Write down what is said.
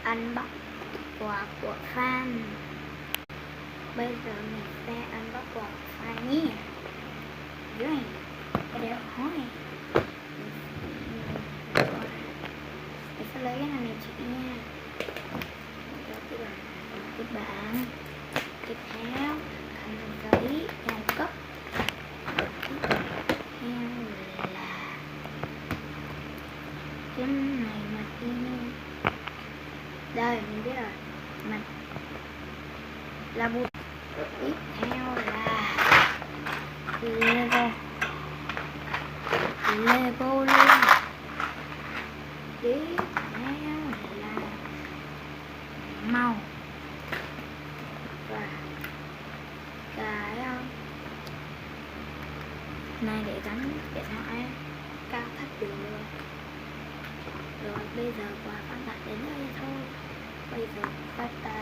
unbox quà của fan. Bây giờ mình sẽ unbox quà của fan nhé. Rồi, cái đeo hỏi mình sẽ lấy cái này chị nha. Cái bảng tiếp theo khăn giấy dao cấp. Tiếp theo là cái này mà in đây mình biết rồi, mình là bút. Tiếp theo là Lego luôn. Tiếp theo là màu và cái này để gắn điện thoại cao thấp được. Rồi bây giờ quà phát đặt đến đây thôi. Bây giờ bắt tay